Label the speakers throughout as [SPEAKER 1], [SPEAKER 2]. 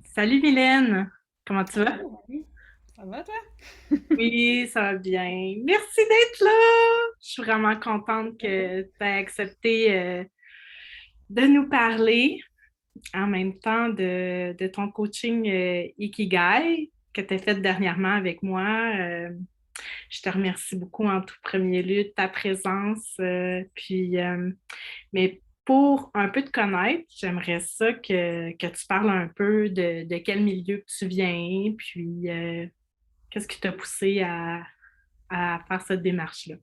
[SPEAKER 1] Salut Mylène, comment tu vas?
[SPEAKER 2] Allô, oui. Ça va, toi?
[SPEAKER 1] Oui, ça va bien. Merci d'être là. Je suis vraiment contente que tu aies accepté de nous parler en même temps de ton coaching Ikigai que tu as fait dernièrement avec moi. Je te remercie beaucoup en tout premier lieu de ta présence. Mais pour un peu te connaître, j'aimerais ça que tu parles un peu de quel milieu que tu viens, puis qu'est-ce qui t'a poussé à faire cette démarche-là?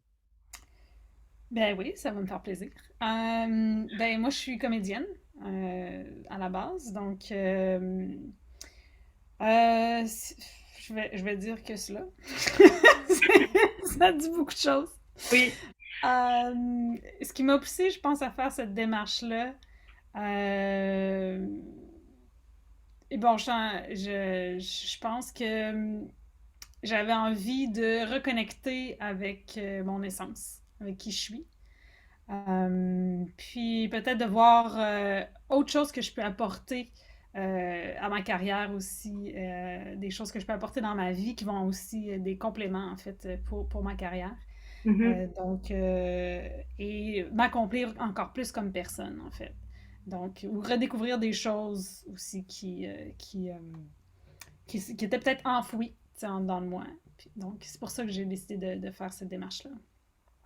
[SPEAKER 2] Ben oui, ça va me faire plaisir. Ben moi, je suis comédienne à la base, donc si- je vais dire que cela. Ça dit beaucoup de choses.
[SPEAKER 1] Oui.
[SPEAKER 2] Ce qui m'a poussé, je pense, à faire cette démarche-là, euh, et bon, je pense que j'avais envie de reconnecter avec mon essence, avec qui je suis. Puis peut-être de voir autre chose que je peux apporter à ma carrière aussi, des choses que je peux apporter dans ma vie qui vont aussi des compléments en fait pour ma carrière.
[SPEAKER 1] Mhm.
[SPEAKER 2] Et m'accomplir encore plus comme personne en fait. Donc, ou redécouvrir des choses aussi qui étaient peut-être enfouies tu sais, en dedans de moi. Puis, donc, c'est pour ça que j'ai décidé de faire cette démarche-là.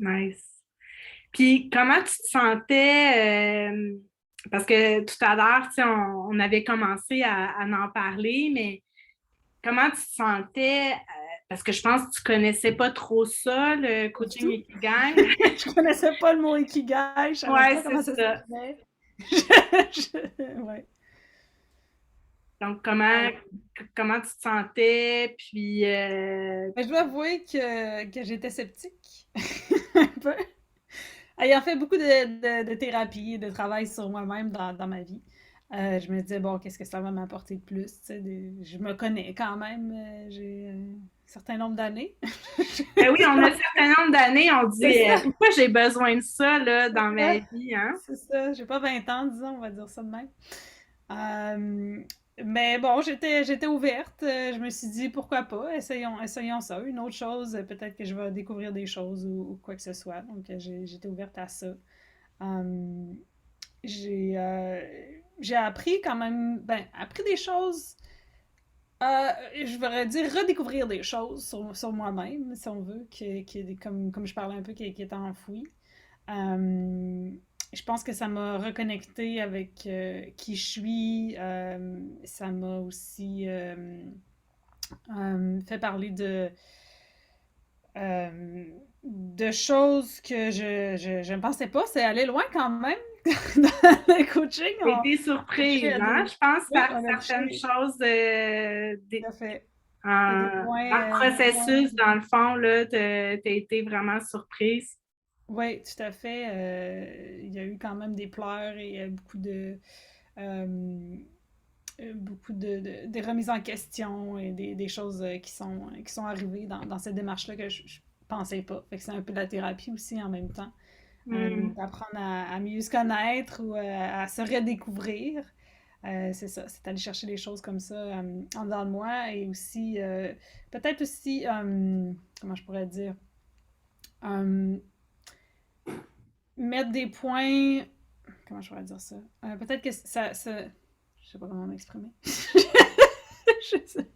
[SPEAKER 1] Nice. Puis comment tu te sentais, parce que tout à l'heure, tu sais, on avait commencé à en parler, mais comment tu te sentais, parce que je pense que tu connaissais pas trop ça, le
[SPEAKER 2] Pas du
[SPEAKER 1] coaching
[SPEAKER 2] tout.
[SPEAKER 1] Ikigai.
[SPEAKER 2] Je connaissais pas le mot ikigai, je savais
[SPEAKER 1] Ouais,
[SPEAKER 2] pas
[SPEAKER 1] c'est
[SPEAKER 2] comment ça
[SPEAKER 1] ça.
[SPEAKER 2] s'écrivait. Ouais.
[SPEAKER 1] Donc,
[SPEAKER 2] Euh,
[SPEAKER 1] comment tu te sentais, puis
[SPEAKER 2] mais je dois avouer que j'étais sceptique. Un peu. Ayant fait beaucoup de thérapie et de travail sur moi-même dans ma vie, je me disais, bon, qu'est-ce que ça va m'apporter de plus? Tu sais, je me connais quand même, j'ai un certain nombre d'années.
[SPEAKER 1] ben oui, on a un certain nombre d'années, on
[SPEAKER 2] C'est
[SPEAKER 1] dit
[SPEAKER 2] ça,
[SPEAKER 1] pourquoi j'ai besoin de ça là,
[SPEAKER 2] c'est
[SPEAKER 1] dans ma
[SPEAKER 2] ça.
[SPEAKER 1] vie, hein?
[SPEAKER 2] C'est ça. J'ai pas 20 ans, disons, on va dire ça de même. Euh, mais bon, j'étais ouverte. Je me suis dit, pourquoi pas, essayons ça. Une autre chose, peut-être que je vais découvrir des choses ou quoi que ce soit. Donc, j'étais ouverte à ça. Euh, j'ai appris quand même, ben, appris des choses. Je voudrais dire redécouvrir des choses sur moi-même, si on veut, comme je parlais un peu, qui est enfoui. Euh, je pense que ça m'a reconnecté avec qui je suis. Ça m'a aussi fait parler euh, de choses que je ne pensais pas. C'est aller loin quand même dans le coaching.
[SPEAKER 1] J'ai
[SPEAKER 2] On
[SPEAKER 1] été
[SPEAKER 2] a touché
[SPEAKER 1] surprise,
[SPEAKER 2] à
[SPEAKER 1] hein?
[SPEAKER 2] des...
[SPEAKER 1] Je pense
[SPEAKER 2] Oui,
[SPEAKER 1] par
[SPEAKER 2] on a
[SPEAKER 1] certaines
[SPEAKER 2] touché,
[SPEAKER 1] choses
[SPEAKER 2] tout à fait, à des
[SPEAKER 1] dans le
[SPEAKER 2] points.
[SPEAKER 1] processus, dans le fond, là, tu as été vraiment surprise.
[SPEAKER 2] Oui, tout à fait. Il y a eu quand même des pleurs et euh, beaucoup des remises en question et des choses qui sont arrivées dans cette démarche-là que je pensais pas. Fait que c'est un peu de la thérapie aussi en même temps.
[SPEAKER 1] Hmm.
[SPEAKER 2] D'apprendre à mieux se connaître ou à se redécouvrir. C'est ça, c'est aller chercher des choses comme ça en dedans de moi et aussi, peut-être aussi, comment je pourrais dire, euh, mettre des points, comment je pourrais dire ça? Peut-être que je sais pas comment m'exprimer. Je sais.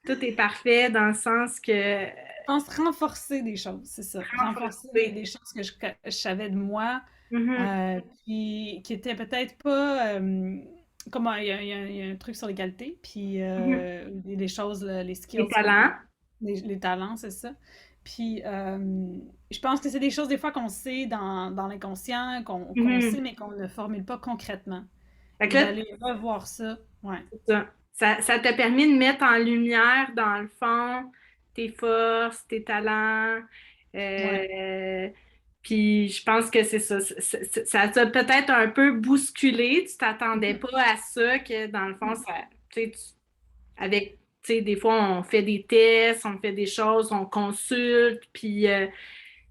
[SPEAKER 1] Tout est parfait dans le sens que
[SPEAKER 2] Je pense renforcer des choses, c'est ça. Renforcer
[SPEAKER 1] renforcer.
[SPEAKER 2] des choses que je savais de moi,
[SPEAKER 1] Mhm.
[SPEAKER 2] puis qui étaient peut-être pas. Comment, il y a un truc sur l'égalité, puis
[SPEAKER 1] Mhm.
[SPEAKER 2] les choses, les
[SPEAKER 1] Les
[SPEAKER 2] skills,
[SPEAKER 1] talents.
[SPEAKER 2] les talents, c'est ça. Puis je pense que c'est des choses des fois qu'on sait dans l'inconscient, qu'on sait,
[SPEAKER 1] Mhm.
[SPEAKER 2] mais qu'on ne formule pas concrètement.
[SPEAKER 1] Fait
[SPEAKER 2] Et
[SPEAKER 1] que là,
[SPEAKER 2] d'aller revoir ça, ouais.
[SPEAKER 1] c'est ça. Ça t'a permis de mettre en lumière, dans le fond, tes forces, tes talents.
[SPEAKER 2] Ouais.
[SPEAKER 1] euh, Puis je pense que c'est ça. Ça t'a peut-être un peu bousculé. Tu t'attendais pas à ça, que dans le fond, ça, tu sais, avec, tu sais, des fois, on fait des tests, on fait des choses, on consulte, puis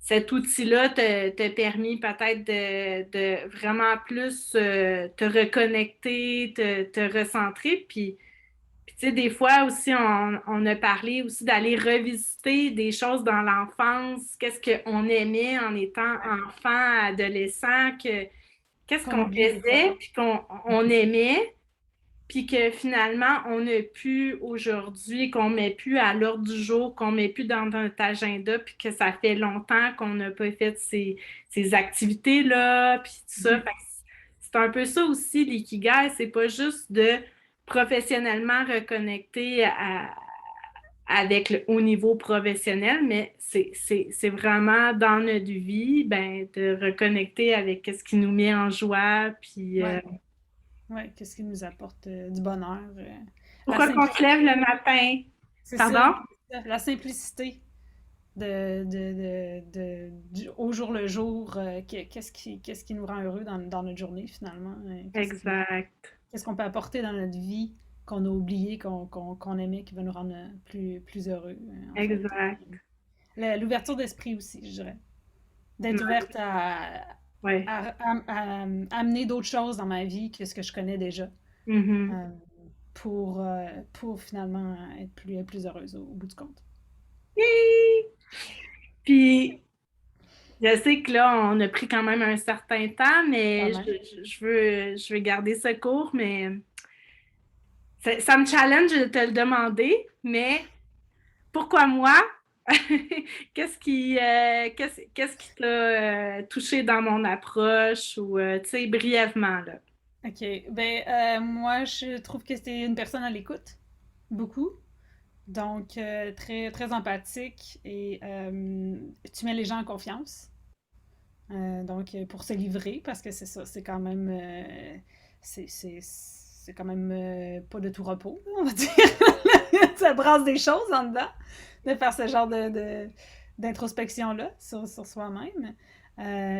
[SPEAKER 1] cet outil-là t'a permis peut-être de vraiment plus te reconnecter, te recentrer. Puis, tu sais, des fois aussi, on a parlé aussi d'aller revisiter des choses dans l'enfance, qu'est-ce qu'on aimait en étant enfant, adolescent, qu'est-ce
[SPEAKER 2] Qu'on
[SPEAKER 1] qu'on
[SPEAKER 2] oublie des fois.
[SPEAKER 1] faisait, puis qu'on aimait, puis que finalement, on n'a plus aujourd'hui, qu'on ne met plus à l'ordre du jour, qu'on ne met plus dans notre agenda, puis que ça fait longtemps qu'on n'a pas fait ces activités-là, puis tout ça. Fait
[SPEAKER 2] Mhm.
[SPEAKER 1] que c'est un peu ça aussi, l'ikigai, c'est pas juste de professionnellement reconnecter avec le haut niveau professionnel, mais c'est vraiment dans notre vie, ben, de reconnecter avec ce qui nous met en joie, puis
[SPEAKER 2] Ouais, ouais, qu'est-ce qui nous apporte du bonheur? La
[SPEAKER 1] pourquoi qu'on se lève le
[SPEAKER 2] simplicité,
[SPEAKER 1] matin.
[SPEAKER 2] c'est ça,
[SPEAKER 1] Pardon?
[SPEAKER 2] la simplicité au jour le jour, qu'est-ce qui nous rend heureux dans notre journée finalement?
[SPEAKER 1] Exact.
[SPEAKER 2] Qu'est-ce qu'on peut apporter dans notre vie qu'on a oublié, qu'on aimait, qui va nous rendre plus heureux, en fait.
[SPEAKER 1] Exact.
[SPEAKER 2] L'ouverture d'esprit aussi, je dirais. D'être
[SPEAKER 1] Ouais.
[SPEAKER 2] ouverte
[SPEAKER 1] Ouais.
[SPEAKER 2] à amener d'autres choses dans ma vie que ce que je connais déjà,
[SPEAKER 1] Mhm.
[SPEAKER 2] euh, pour finalement être plus heureuse au bout du compte.
[SPEAKER 1] Hi! Puis, je sais que là, on a pris quand même un certain temps,
[SPEAKER 2] Quand
[SPEAKER 1] mais
[SPEAKER 2] même.
[SPEAKER 1] je veux garder ce cours, mais ça me challenge de te le demander, mais pourquoi moi? Qu'est-ce qui t'a touché dans mon approche ou, tu sais, brièvement, là?
[SPEAKER 2] Ok, ben moi je trouve que c'était une personne à l'écoute, beaucoup. Donc très très empathique et tu mets les gens en confiance. Donc pour se livrer parce que c'est ça, c'est quand même c'est quand même pas de tout repos, on va dire. Ça brasse des choses en dedans de faire ce genre d'introspection là sur soi-même.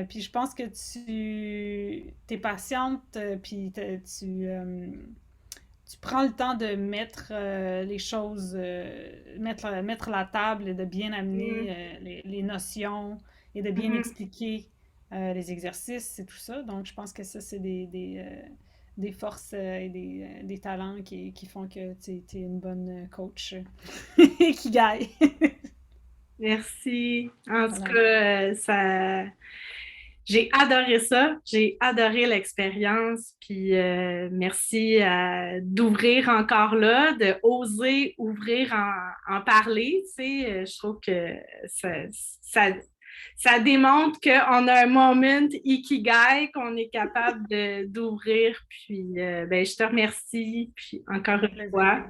[SPEAKER 2] Puis je pense que tu es patiente, puis tu prends le temps de mettre les choses, mettre la table et de bien amener
[SPEAKER 1] Mm.
[SPEAKER 2] les notions et de bien
[SPEAKER 1] Mhm.
[SPEAKER 2] expliquer les exercices et tout ça. Donc, je pense que ça, c'est des forces et des talents qui font que tu es une bonne coach qui gagne.
[SPEAKER 1] Merci. En tout
[SPEAKER 2] Voilà.
[SPEAKER 1] cas, j'ai adoré ça. J'ai adoré l'expérience. Puis merci d'ouvrir encore là, de oser ouvrir en parler. Tu sais, je trouve que ça, ça, ça démontre qu'on a un moment ikigai, qu'on est capable d'ouvrir. Puis ben, je te remercie. Puis
[SPEAKER 2] Ça
[SPEAKER 1] encore
[SPEAKER 2] fait
[SPEAKER 1] une
[SPEAKER 2] plaisir.
[SPEAKER 1] fois.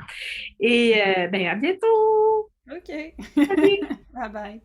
[SPEAKER 1] Et ben, à bientôt.
[SPEAKER 2] OK.
[SPEAKER 1] Salut!
[SPEAKER 2] Bye bye.